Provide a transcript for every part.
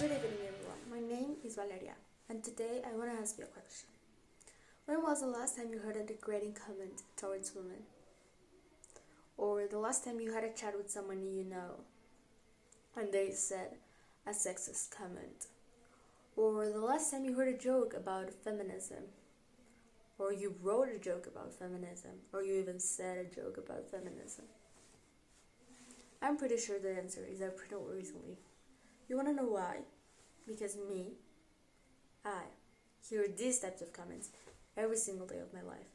Good evening, everyone. My name is Valeria, and today I want to ask you a question. When was the last time you heard a degrading comment towards women? Or the last time you had a chat with someone you know and they said a sexist comment? Or the last time you heard a joke about feminism? Or you wrote a joke about feminism? Or you even said a joke about feminism? I'm pretty sure the answer is pretty recently. You wanna know why? Because I hear these types of comments every single day of my life.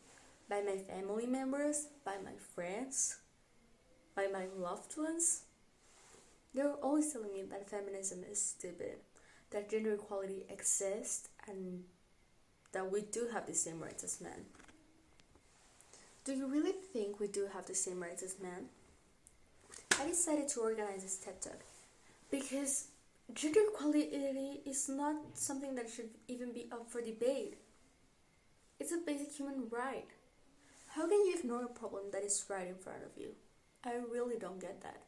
By my family members, by my friends, by my loved ones. They're always telling me that feminism is stupid, that gender equality exists, and that we do have the same rights as men. Do you really think we do have the same rights as men? I decided to organize this TED Talk because gender equality is not something that should even be up for debate. It's a basic human right. How can you ignore a problem that is right in front of you? I really don't get that.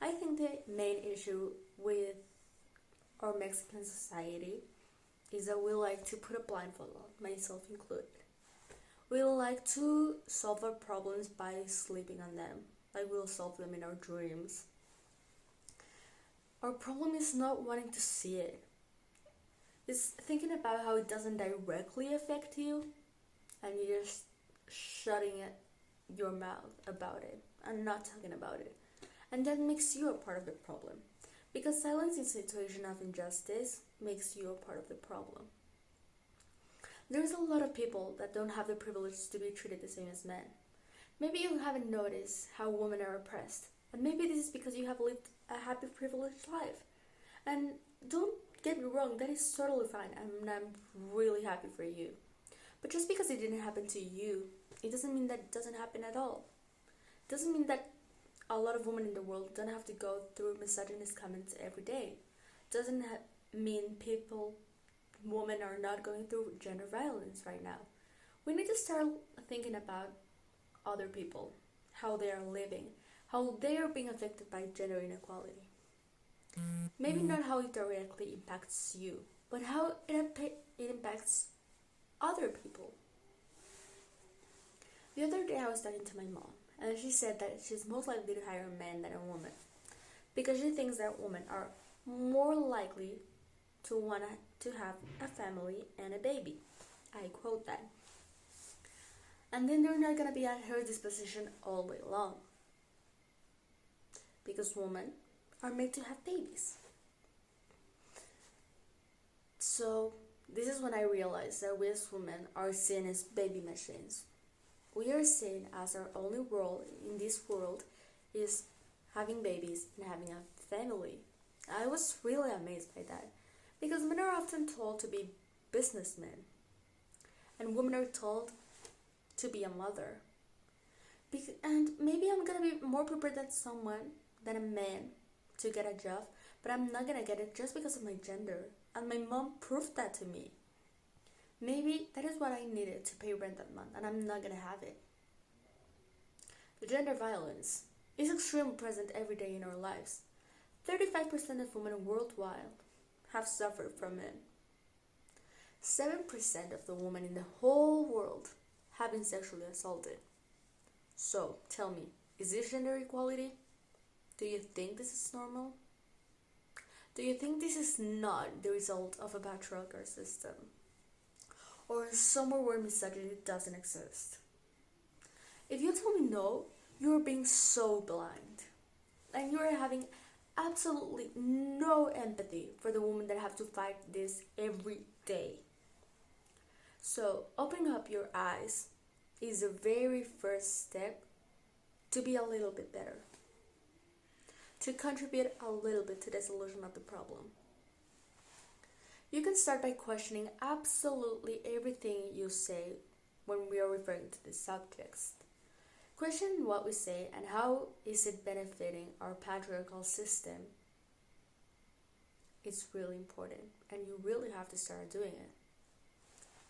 I think the main issue with our Mexican society is that we like to put a blindfold on, myself included. We like to solve our problems by sleeping on them, like we'll solve them in our dreams. Our problem is not wanting to see it. It's thinking about how it doesn't directly affect you, and you're just shutting your mouth about it and not talking about it. And that makes you a part of the problem. Because silence in situation of injustice makes you a part of the problem. There's a lot of people that don't have the privilege to be treated the same as men. Maybe you haven't noticed how women are oppressed. And maybe this is because you have lived a happy, privileged life. And don't get me wrong, that is totally fine, and I'm really happy for you. But just because it didn't happen to you, it doesn't mean that it doesn't happen at all. It doesn't mean that a lot of women in the world don't have to go through misogynist comments every day. It doesn't mean women are not going through gender violence right now. We need to start thinking about other people, how they are living, how they are being affected by gender inequality. Maybe not how it directly impacts you, but how it impacts other people. The other day I was talking to my mom, and she said that she's most likely to hire a man than a woman, because she thinks that women are more likely to want to have a family and a baby. I quote that. And then they're not going to be at her disposition all day long, because women are made to have babies. So this is when I realized that we as women are seen as baby machines. We are seen as our only role in this world is having babies and having a family. I was really amazed by that, because men are often told to be businessmen and women are told to be a mother. And maybe I'm gonna be more prepared than a man to get a job, but I'm not gonna get it just because of my gender. And my mom proved that to me. Maybe that is what I needed to pay rent that month, and I'm not gonna have it. The gender violence is extremely present every day in our lives. 35% of women worldwide have suffered from it. 7% of the women in the whole world have been sexually assaulted. So, tell me, is this gender equality? Do you think this is normal? Do you think this is not the result of a patriarchal system? Or somewhere where misogyny doesn't exist? If you tell me no, you're being so blind. And you're having absolutely no empathy for the women that have to fight this every day. So, opening up your eyes is the very first step to be a little bit better, to contribute a little bit to the solution of the problem. You can start by questioning absolutely everything you say when we are referring to these subjects. Question what we say and how is it benefiting our patriarchal system. It's really important, and you really have to start doing it.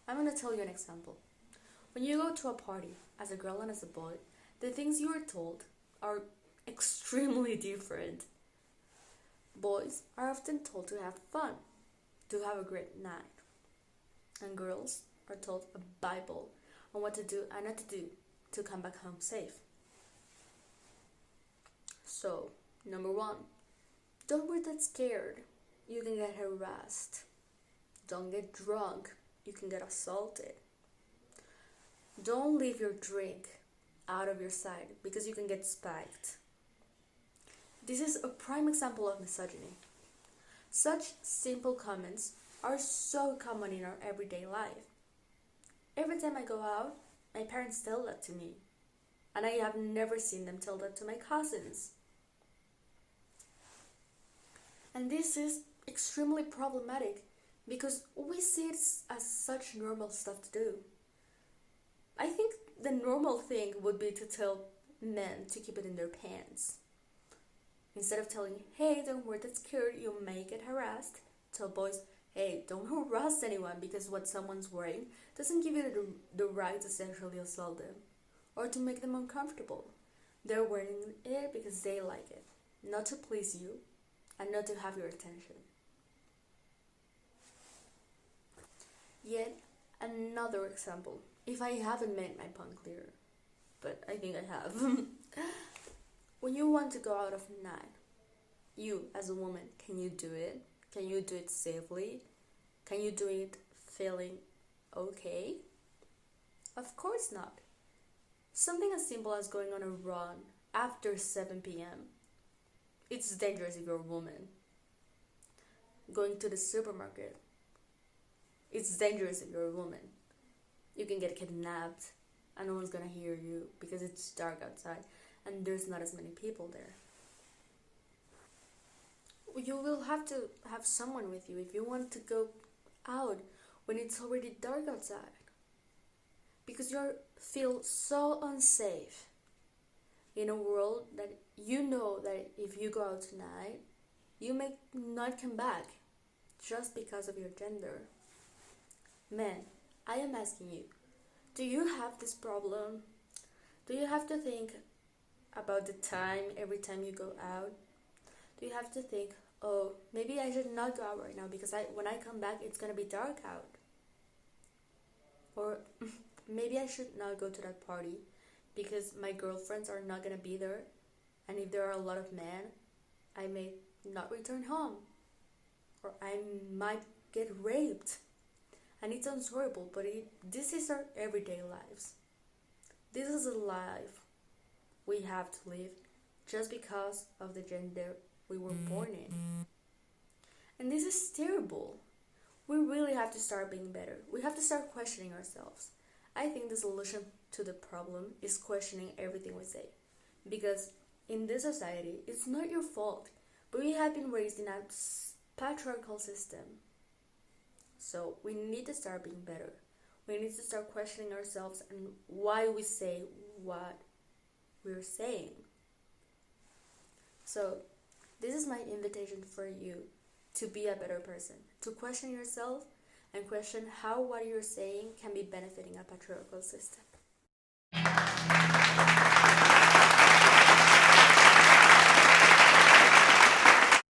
I'm going to tell you an example. When you go to a party as a girl and as a boy, the things you are told are extremely different. Boys are often told to have fun, to have a great night, and girls are told a Bible on what to do and not to do to come back home safe. So, number one, don't be that scared. You can get harassed. Don't get drunk. You can get assaulted. Don't leave your drink out of your sight because you can get spiked. This is a prime example of misogyny. Such simple comments are so common in our everyday life. Every time I go out, my parents tell that to me, and I have never seen them tell that to my cousins. And this is extremely problematic because we see it as such normal stuff to do. I think the normal thing would be to tell men to keep it in their pants. Instead of telling, hey, don't wear that skirt, you may get harassed, tell boys, hey, don't harass anyone because what someone's wearing doesn't give you the right to sexually assault them or to make them uncomfortable. They're wearing it because they like it, not to please you and not to have your attention. Yet another example, if I haven't made my point clear, but I think I have. When you want to go out of night, you as a woman, can you do it? Can you do it safely? Can you do it feeling okay? Of course not. Something as simple as going on a run after 7 p.m. It's dangerous if you're a woman. Going to the supermarket. It's dangerous if you're a woman. You can get kidnapped and no one's gonna hear you because it's dark outside and there's not as many people there. You will have to have someone with you if you want to go out when it's already dark outside, because you feel so unsafe in a world that you know that if you go out tonight, you may not come back just because of your gender. Men, I am asking you, do you have this problem? Do you have to think about the time every time you go out? Do you have to think, oh, maybe I should not go out right now because when I come back it's gonna be dark out? Or maybe I should not go to that party because my girlfriends are not gonna be there, and if there are a lot of men, I may not return home, or I might get raped. And it sounds horrible, but this is our everyday lives. This is a life we have to live just because of the gender we were born in. And this is terrible. We really have to start being better. We have to start questioning ourselves. I think the solution to the problem is questioning everything we say. Because in this society, it's not your fault, but we have been raised in a patriarchal system. So we need to start being better. We need to start questioning ourselves and why we say what we're saying. So this is my invitation for you to be a better person, to question yourself and question how what you're saying can be benefiting a patriarchal system.